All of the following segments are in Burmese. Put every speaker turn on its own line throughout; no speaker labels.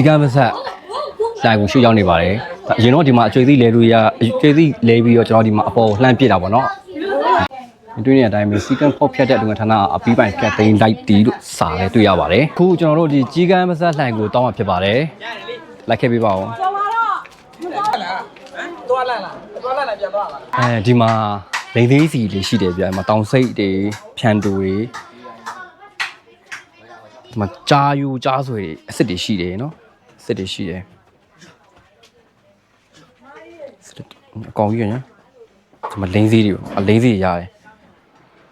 ကြီးကမ်းမဆက်ဆိုင်ကိုရွှေ့ရောက်နေပါတယ်အရင်တော့ဒီမှာအကျွေးသီးလဲလို့ရအကျွေးသီးလဲပြီးတော့ကျွန်တော်ဒီမှာအပေါ်လှမ်းပစ်တာပေါ့နော်တွေ့နေတဲ့အတိုင်းပဲစီကံဖောက်ဖြတ်တဲ့လုပ်ငန်းဌာနအပြီးပိုင်းဖြတ်သိမ်းလိုက်တီးလို့စာလဲတွေ့ရပါတယ်ခုကျွန်တော်တို့ဒီကြီးကမ်းမဆက်လှိုင်ကိုတောင်းမှာဖြစ်ပါတယ်လိုက်ခဲ့ပေးပါဦးသွားလာပြန်သွားပါဒီမှာလိန်သေးစီလေးရှိတယ်ဗျာဒီမှာတောင်စိတ်တွေဖြန်တူတွေဒီမှာကြားယူကြားဆွေအစ်စ်တွေရှိတယ်နော်အစ်စ်တွေရှိတယ်အကောင်ကြီးရညာဒီမှာလိန်သေးတွေအလိန်သေးရတယ်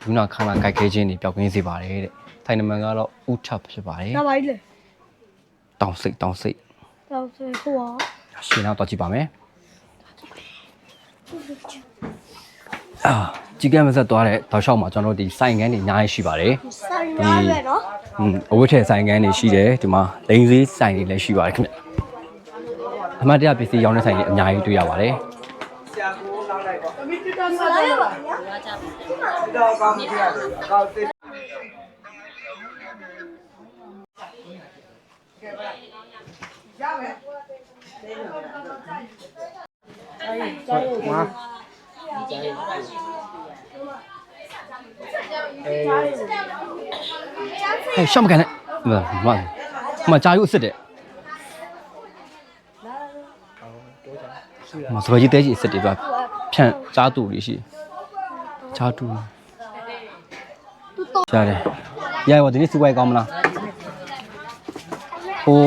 ခုနခါလာကြိုက်ခဲခြင်းတွေပျောက်ကင်းစေပါတယ်တဲ့ထိုင်နံပါတ်ကတော့ဥထပ်ဖြစ်ပါတယ်
哪来的？
တောင်စိတ်
到最后啊，
ရှင်းတော့တော့ကြည့်ပါမယ်ကြီးကမ်းမဆက်သွားတဲ့တောက်လျှောက်မှာကျွန်တော်တို့ဒီဆိုင်ငန်းတွေအများကြီးရှိပါတယ်
三月喏，
အဝတ်ထည်ဆိုင်ငန်းတွေရှိတယ်ဒီမှာလိန်သေးဆိုင်တွေလည်းရှိပါတယ်ခင်ဗျအမှတ်တရပစ္စည်းရောင်းတဲ့ဆိုင်တွေအများကြီးတွေ့ရပါတယ်ရှောက်မကန်နဲ့မကြားရုပ်အစ်စ်တဲ့မစပကြီးတဲကြီးအစ်စ်တွေပြဖြန့်ကြားတူတွေရှိကြားတူရတယ်ရရောဒီနေ့စူပိုင်ကောင်းမလားဟို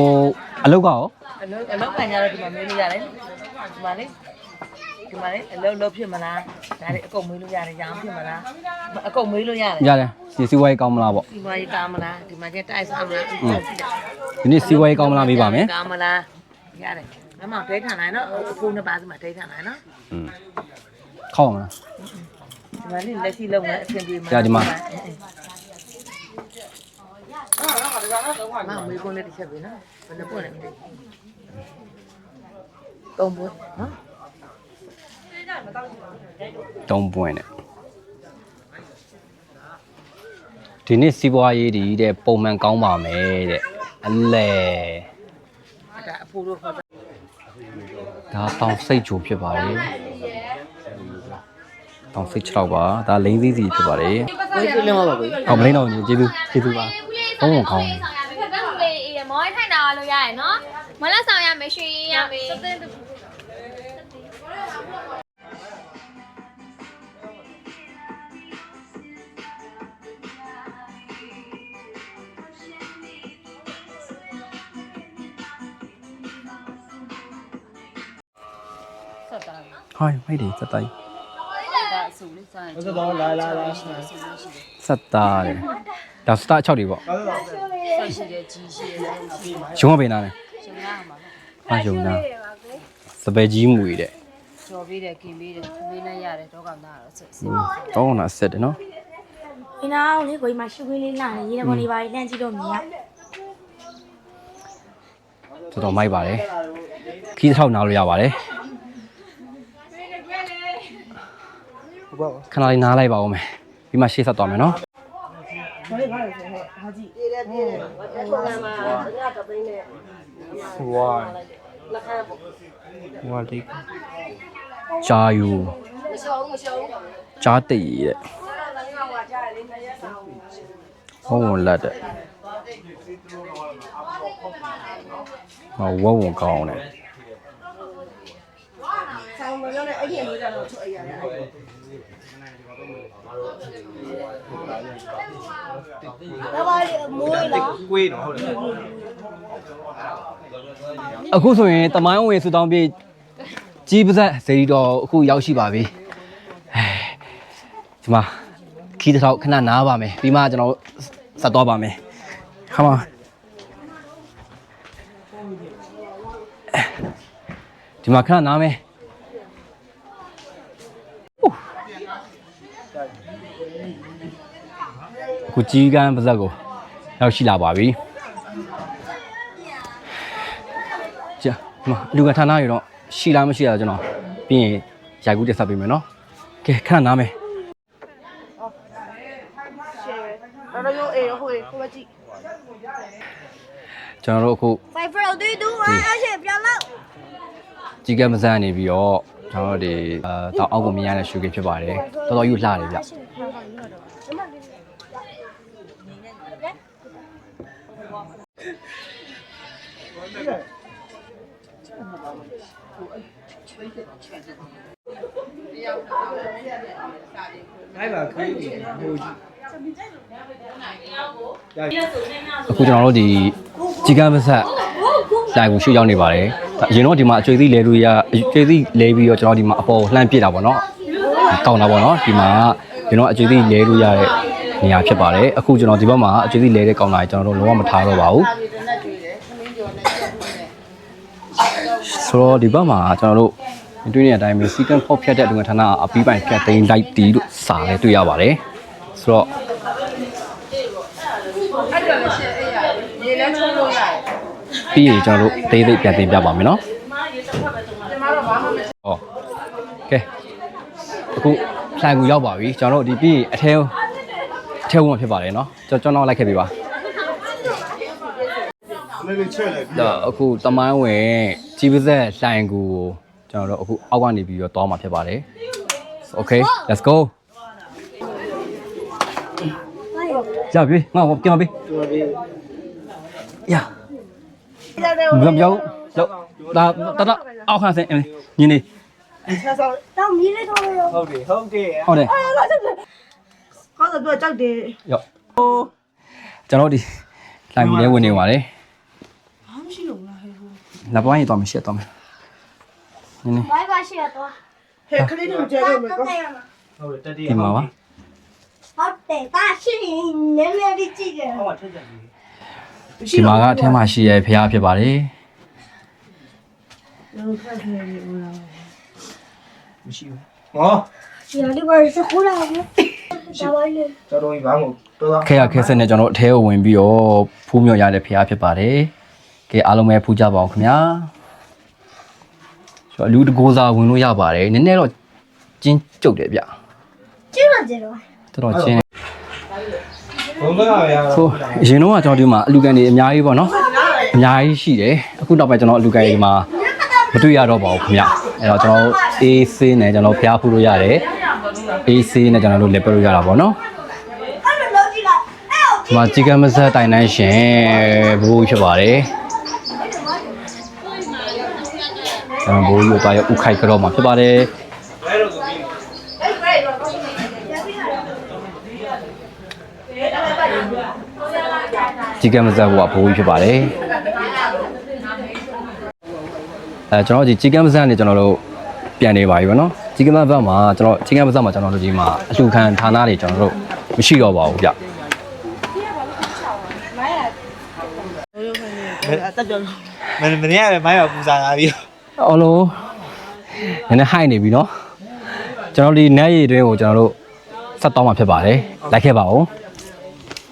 အလုတ်ကော
အလုပ်ခံကြတော့ဒီမှာမေးလို့ရတယ်ဒီမှာလေအလုပ်ဖြစ်မလားဒါတွေအကုန်မေးလို့ရတယ်ရောင်းဖြစ်မလားအကုန်မေးလို့ရတယ်
ရတယ်ဒီစီဝိုင်းကောင်းမလားပေါ့
စီဝိုင်းကောင်းမလားဒီမှာကျတိုက်စားမလား
ဒီနေ့စီဝိုင်းကောင်းမလားမေးပါမယ်
ကောင်းမလားရတယ်မမဒိတ်ခံလိုက်နော်အဖိုးနှစ်ပါးစမှာဒိတ်ခံလိုက်နော်
ခေါက်မလား
ဒီမှာလေလက်ရှိလုံးနဲ့အဆင်ပြေမှာ
ကြာဒီမှာ
မမေးကုန်တဲ့တစ်ချက်ပဲနော်ဘယ်လိုပွင့်လဲမသိတုံးပွင့်နော်
တုံးပွင့်နဲ့ဒီနေ့စီးပွားရေးဒီတဲ့ပုံမှန်ကောင်းပါမယ်တဲ့အလဲ
ဒါအဖိုးတို့ခေါ်
ဒါတောင်စိတ်ချိုဖြစ်ပါတယ်တောင်စိတ်6ပါဒါလိန်သေးစီဖြစ်ပါတယ်
ဘယ်လိုလဲမပါဘူး
ဟောမလိန်တော့ကျေးဇူးပါဘုံဘုံကောင်း
မောထိုင်တာလို့ရရနော်မလက်ဆောင်ရမယ်ရွှေရမယ်
ဟိုင်းမိုက်တယ်စက်တိုင်းစက်သားတယ်ဒါစတာ6တွေပေါ့
ရှိတယ်ကြီးရှိတယ်
ရုံးမပေးနာနဲ့
ရှင်ရမှာ
ဟာရုံးနာစပယ်ကြီးမူရတဲ့
ကျော်ပေးတယ်ခင်ပေးတယ်ခင်ပေးနဲ့ရတယ်တော့ကောင်သားတော့ဆက်
တော့နာဆက်တယ်နော်
你那我那回嘛是回来拿的，你那回你把两斤多米啊？
တော်မိုက်ပါတယ်ခီးထောက်နားလို့ရပါတယ်ခဏလေးနားလိုက်ပါဦးမယ်ပြီးမှရှေ့ဆက်သွားမယ်နော်ဝါဒီဂျာယူဂျာတီရဲ့ဟောဝင်လက်တဲ့ဟောဝဝကောင်းတယ်အခုဆိုရင်တမိုင်းဝင်ဆူတောင်းပြေးကြီးပါဇက်စေတီတော်အခုရောက်ရှိပါပြီဒီမှာခီးတစ်ထောက်ခဏနားပါမယ်ပြီးမှကျွန်တော်ဆက်သွားပါမယ်ဟာမဒီမှာခဏနားမယ်ခုကြီးကန်းပါဇက်ကိုရောက်ရှိလာပါပြီကြာဒီမှာလူကဌာနရတော့ရှိလားမရှိလားကျွန်တော်ပြီးရင်ရိုက်ကူးတက်ဆက်ပေးမယ်နော်ကဲခဏနားမယ် ကျွန်တော်တို့အခု
5 4 3 2 1 action ပြန်လို့
ကြီးကဲမစမ်းနေပြီးတော့ကျွန်တော်တို့ဒီတောက်အောက်ကိုမြင်ရတဲ့ရှုပ်ကြီးဖြစ်ပါတယ်တော်တော်ယူလှတယ်ဗျအခုကျွန်တော်တို့ဒီကြီးကဲမဆက်ဆိုင်ကိုရှုပ်ရောက်နေပါတယ်အရင်တော့ဒီမှာအကျွေးသီးလဲလို့ရအကျွေးသီးလဲပြီးတော့ကျွန်တော်ဒီမှာအပေါ်လှမ်းပစ်တာပေါ့နော်ကောင်းတာပေါ့နော်ဒီမှာကျွန်တော်အကျွေးသီးလဲလို့ရတဲ့နေရာဖြစ်ပါတယ်အခုကျွန်တော်ဒီဘက်မှာအကျွေးသီးလဲတဲ့ကောင်းတာကျွန်တော်တို့လုံးဝမထားတော့ပါဘူးဆိုတော့ဒီဘက်မှာကျွန်တော်တို့တွေ့နေတဲ့အတိုင်းပဲစီကံဖောက်ဖြတ်တဲ့လူငယ်ဌာနအပီးပိုင်ဖြတ်သိမ်းလိုက်တီးလို့စာလဲတွေ့ရပါတယ်ဆိုတော့ပြီးရင်ကျွန်တော်တို့သေးသေးပြန်တင်ပြပါမယ်နော်ဟောကဲအခုလှိုင်ကူရောက်ပါပြီကျွန်တော်တို့ဒီပြီးရင်အထဲဝင်ဖြစ်ပါတယ်နော်ကျွန်တော်လိုက်ခဲ့ပြီပါအခုတမိုင်းဝင်ကြီးပါးဆက်လှိုင်ကူကိုကျွန်တော်တို့အခုအောက်ကနေပြီးတော့တောင်းမှာဖြစ်ပါတယ် Okay let's go ရပြီငါ့ကိုပြန်ပြီရမပြောလို့ဒါအောက်ခါစင်းညီနေ
တော့မြည်လေးတော့ရော
ဟုတ်တယ်
ကောင်းတော့ကြောက်တယ်
ရောကျွန်တော်ဒီလိုင်မီလေးဝင်နေပါတယ်ဘာမှမရှိလို့လားဟဲ့လက်ပိုင်းရင်တော့မရှိတော့မယ်နင်းနေ
ဘိုင်ဘာရှိရတော့
ဟဲ့ခလေးတို့ကျဲတော့မယ်ကော
ဟုတ်တယ်ဒီမှာပါ
ဟုတ်တယ်ဒါရှိရင်နည်းနည်းလေးကြည့်တယ်
ဒီမှာကအထက်မှာရှိရဖျားဖြစ်ပါတယ်
မရှိဘူးဟော
ဒီလေးပါစခိုးလာဘူးဒါပါလေ
တော်တော်ကြီးဘာမို့တော်တော်
ခဲရခဲစက်နဲ့ကျွန်တော်အထဲကိုဝင်ပြီးတော့ဖူးမြော်ရတဲ့ဖျားဖြစ်ပါတယ်ကဲအားလုံးပဲဖူးကြပါအောင်ခင်ဗျာဆိုတော့လူတကိုးစားဝင်လို့ရပါတယ်နည်းနည်းတော့ကျင်းကျုပ်တယ်ဗျ
ကျင်းတော့ကျတော့
တော်တော်ကျင်း
ဘုံဘက်ကရ
ဆိုအရင်တော့ကျွန်တော်ဒီမှာအလူကန်တွေအများကြီးပေါ့နော်အများကြီးရှိတယ်အခုနောက်ပိုင်းကျွန်တော်အလူကန်တွေမှာမတွေ့ရတော့ပါဘူးခင်ဗျအဲ့တော့ကျွန်တော် AC နဲ့ကျွန်တော်ဖျားဖူးလို့ရတယ် AC နဲ့ကျွန်တော်တို့လက်ပြလို့ရတာပေါ့နော်
အဲ့လိုလုပ်ကြည့်လိုက်အဲ့
ဒီမှာကြီးကမဆက်တိုင်တန်းရှင်ဘူးဖြစ်ပါတယ်ကျွန်တော်ဘူးလို့တာရဥခိုက်ကြောမှာဖြစ်ပါတယ်ကြီးကမဆက်ဘူးကဘူးဖြစ်ပါတယ်ကျွန်တော်ဒီကြီးကမဆက်နဲ့ကျွန်တော်တို့ပြန်နေပါပြီဗောနော်ကြီးကမဆက်မှာကျွန်တော်ကြီးကမဆက်မှာကျွန်တော်တို့ဒီမှာအလှခံဌာနတွေကျွန်တော်တို့မရှိတော့ပါဘူးဗျ
တက်ကြောမင်းရပဲမိုင်းပါပူစားလာပြီး
အော်လိုနည်းနည်းဟိုက်နေပြီเนาะကျွန်တော်ဒီနက်ရည်တွင်းကိုကျွန်တော်တို့ဆက်တောင်းမှာဖြစ်ပါတယ်လိုက်ခဲ့ပါဦး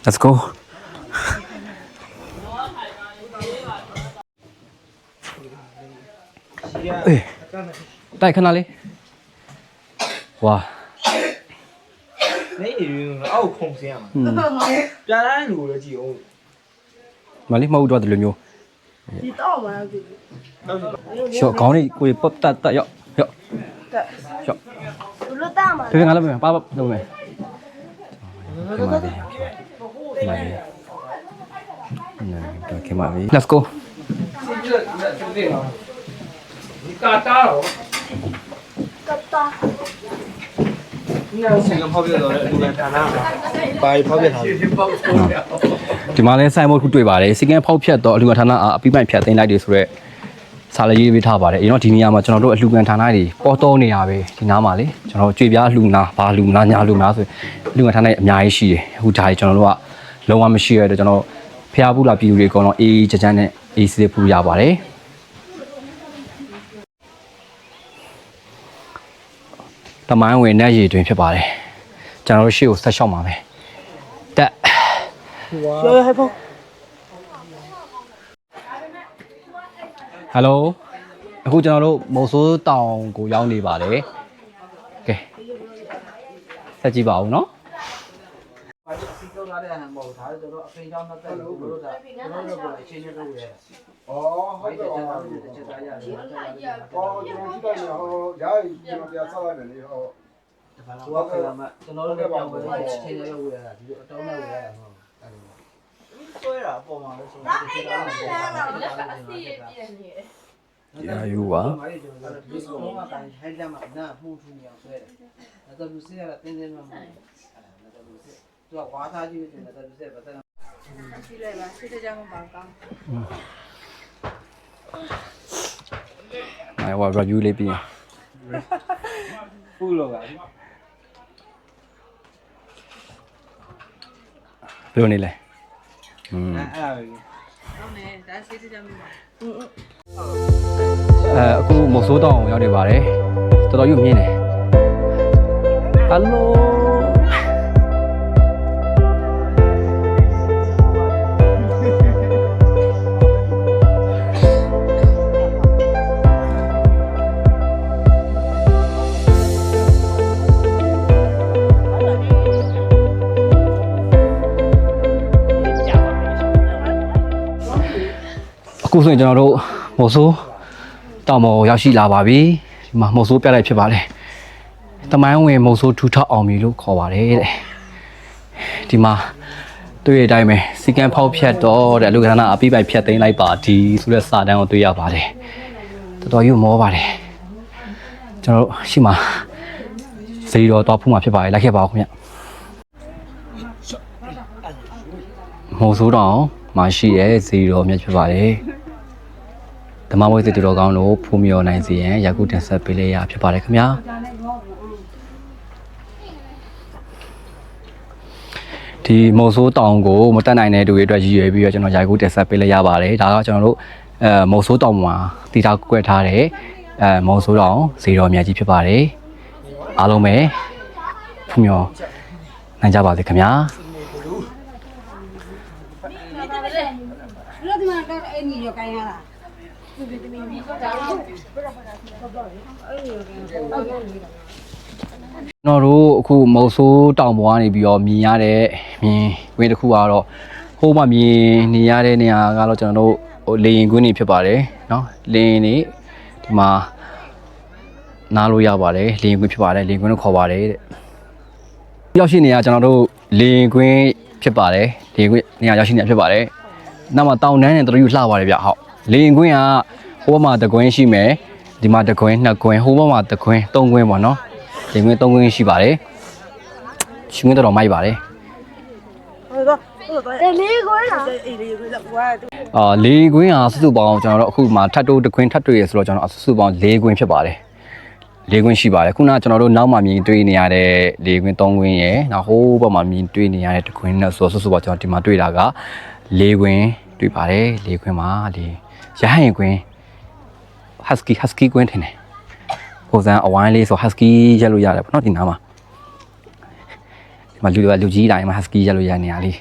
Let's go အေးတိုက်ခဏလေးဝါ
နေရအောက်ခုံစင်းရမှာပြန်လာလူလည်းကြည့်အောင်
မလေးမဟုတ်တော့ဒီလိုမျိုး
ဒီတော့မှာ
ရှော့ခေါင်းလေးကိုယ်ပတ်တက်ရောက်ရောက်ရှော့
ဘလို့တာမှာ
ဖေဖေငါလည်းပါလုပ်မယ်ခေမာပြီ Let's go
ကာတာရော
ကပ်တာ
你那是个跑别的，你看他那，把跑别他。
ဒီမှာလဲဆိုင်မုတ်ခုတွေ့ပါတယ်စီကံဖောက်ဖြတ်တော့အလူကန်ဌာနအပြီးပိုင်ဖြတ်သိမ်းလိုက်တယ်ဆိုတော့စာလေးရေးပေးထားပါတယ်အဲ့တော့ဒီနေရာမှာကျွန်တော်တို့အလူကန်ဌာနတွေပေါ်တော့နေရပဲဒီနားမှာလေကျွန်တော်ကြွေပြားလှူနာဘာလှူနာညာလှူနာဆိုအလူကန်ဌာနတွေအများကြီးရှိတယ်အခုဒါကြီးကျွန်တော်တို့ကလုံးဝမရှိရတဲ့ကျွန်တော်ဖျားဘူးလာပြည်သူတွေအကုန်လုံးအေးချမ်းချမ်းနဲ့အေးဆေးဖူးရပါတယ်တမိုင်းဝင်နဲ့ရေတွင်ဖြစ်ပါတယ်ကျွန်တော်တို့ရှေ့ကိုဆက်လျှောက်မှာပဲတက်
有还跑。
ဟယ်လိုအခုကျွန်တော်တို့မုံဆိုးတောင်ကိုရောက်နေပါတယ်ကဲဆက်ကြည့်ပါဦးနော်
ဟန်မဟုတ်ဒါကျွန်တော်အဖေကြောင့်နှစ်သက်လို့တို့ဒါကျွန်တော်တို့ကအချင်းချင်းလုပ်ရဲ
哦，好
ဘိုက်
的，
တဲ့
好
တာ
的。
တဲ့ချက်သားရတယ်
哦，ကျွန်တော်ကြည့်တယ်ဟိုရာကျွန်တော်ပြဆက်လိုက်တယ်လေဟို
ဒီဘာလို့ကလာမကျွန်တော်တို့လည်းပြောင်းဝင်ချင်းချင်းလုပ်ရတာဒီလိုအတောင်းနဲ့ဝယ်ရတာမဟုတ်အဲ့လိုဆွဲတာပုံမှန်လို့ဆိုတော့ဒီလိုမျိုး
ရာယူပါ
ဒီစလုံးကတိုင်းဟဲ့ကြမှာနာမှုထူနေအောင်ဆွဲတယ်။ဒါတော့လူစရတာတင်းတင်းမှမဟုတ်ဘူး။အဲ့ဒါလူစသူကဝါသားကြီးဖြစ်နေတာလူစဘာသာရှိလိုက်ပါစိတ်ကြောင်မပေါကောင်း
အဲဟို review လေးပြီး
ဘူးလို့ပါ
ဘယ်လိုနေလဲ
အဲ့ဒါပဲ
ဟုတ်တယ်ဒါစိတ်ကြောင်မပါ
အခုမုတ်ဆိုးတောင်ရောက်နေပါတယ်တော်တော်ရွမြင်တယ်ဟယ်လိုအခုဆိုရင်ကျွန်တော်တို့မုတ်ဆိုးတောင်ပေါ်ရောက်ရှိလာပါပြီဒီမှာမုတ်ဆိုးပြလိုက်ဖြစ်ပါတယ်တမိုင်းဝင်မုတ်ဆိုးထူထောက်အောင်ပြီလို့ခေါ်ပါတယ်တဲ့ဒီမှာတွေ့ရတဲ့အတိုင်းပဲစီကံဖောက်ဖြတ်တော့တဲ့လူကနာအပိပိုက်ဖြတ်သိမ်းလိုက်ပါဒီဆိုတဲ့စာတန်းကိုတွေ့ရပါတယ်တော်တော်ရွမောပါတယ်ကျွန်တော်တို့ရှိမှာစီတော်တော့ဖူးမှာဖြစ်ပါတယ်လိုက်ခဲ့ပါဦးခင်ဗျမုတ်ဆိုးတောင်မှာရှိရဲ့စီတော်မြတ်ဖြစ်ပါတယ်ဓမ္မဝိသတိတော်ကောင်းလို့ဖူးမြော်နိုင်စေရန်ယခုတင်ဆက်ပေးလေးရဖြစ်ပါတယ်ခင်ဗျာဒီမုတ်ဆိုးတောင်ကိုမတက်နိုင်တဲ့သူတွေအတွက်ရည်ရွယ်ပြီးတော့ကျွန်တော်ယခုတင်ဆက်ပေးလေးရပါတယ်ဒါကကျွန်တော်တို့မုတ်ဆိုးတောင်မှာတည်ထားကွက်ထားတဲ့မုတ်ဆိုးတောင်ဇေတော်မြတ်ကြီးဖြစ်ပါတယ်အားလုံးပဲဖူးမြော်နိုင်ကြပါစေခင်ဗျာ
လို့ဒီမှာတော့အဲ့ဒီရောကိုင်းရတာ
ကျွန်တော်တို့အခုမုတ်ဆိုးတောင်ပေါ်ကနေပြီးတော့မြင်ရတဲ့မြင်ကွင်းတစ်ခုကတော့ဟိုးမှမြင်နေရတဲ့နေရာကတော့ကျွန်တော်တို့ဟိုလေရင်ကွင်းတွေဖြစ်ပါတယ်เนาะလေရင်တွေဒီမှာနားလို့ရပါတယ်လေရင်ကွင်းဖြစ်ပါတယ်လေရင်ကွင်းလို့ခေါ်ပါတယ်တဲ့ရောက်ရှိနေရကျွန်တော်တို့လေရင်ကွင်းဖြစ်ပါတယ်လေရင်ကွင်းနေရာရောက်ရှိနေဖြစ်ပါတယ်နောက်မှာတောင်တန်းနဲ့တော်တော်ကြီးလှပါတယ်ဗျဟုတ်လေရင်ကွင်းကဟိုဘက်မှာတကွင်းရှိမယ်ဒီမှာတကွင်းနှစ်ကွင်းဟိုဘက်မှာတကွင်းသုံးကွင်းပေါ့နော်လေကွင်းသုံးကွင်းရှိပါတယ်ရှင်ကွင်းတော်မိုက်ပါတယ်လေကွင်းကစုစုပေါင်းကျွန်တော်တို့အခုမှထပ်တိုးတကွင်းထပ်တွေ့ရဆိုတော့ကျွန်တော်စုစုပေါင်း၄ကွင်းဖြစ်ပါတယ်၄ကွင်းရှိပါတယ်ခုနကကျွန်တော်တို့နောက်မှမြင်တွေ့နေရတဲ့၄ကွင်း၃ကွင်းရယ်နောက်ဟိုးဘက်မှာမြင်တွေ့နေရတဲ့တကွင်းနဲ့ဆိုတော့စုစုပေါင်းကျွန်တော်ဒီမှာတွေ့တာက၄ကွင်းတွေ့ပါတယ်၄ကွင်းမှာလေရဟရင်ကွင်းhusky ကွင်းထင်တယ်ပုံစံအဝိုင်းလေးဆို husky ရက်လို့ရတယ်ပေါ့နော်ဒီနားမှာဒီမှာလူကြီးတိုင်းမှာ husky ရက်လို့ရနေရလေး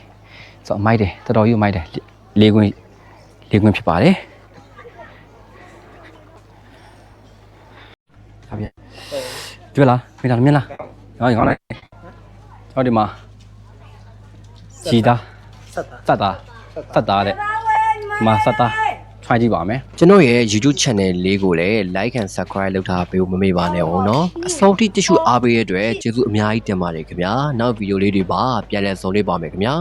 ဆိုတော့မိုက်တယ်တော်တော်ကြီးမိုက်တယ်၄ကွင်းဖြစ်ပါတယ်ဟုတ်ပြီတွေ့လားမိသားမြင်လားဟောကောင်းလိုက်ဟောဒီမှာဂျီတာစက်တာတဲ့မှာစက်တာဖိုင်ကြည့်ပါမယ်ကျွန်တော်ရဲ့ YouTube channel လေးကိုလည်း like and subscribe လုပ်ထားပေးဖို့မမေ့ပါနဲ့ဦးเนาะအဆုံးထိကြည့်ရှုအားပေးရတဲ့အတွက်ကျေးဇူးအများကြီးတင်ပါတယ်ခင်ဗျာနောက်ဗီဒီယိုလေးတွေပါပြန်လည်ဆုံလေးပါမယ်ခင်ဗျာ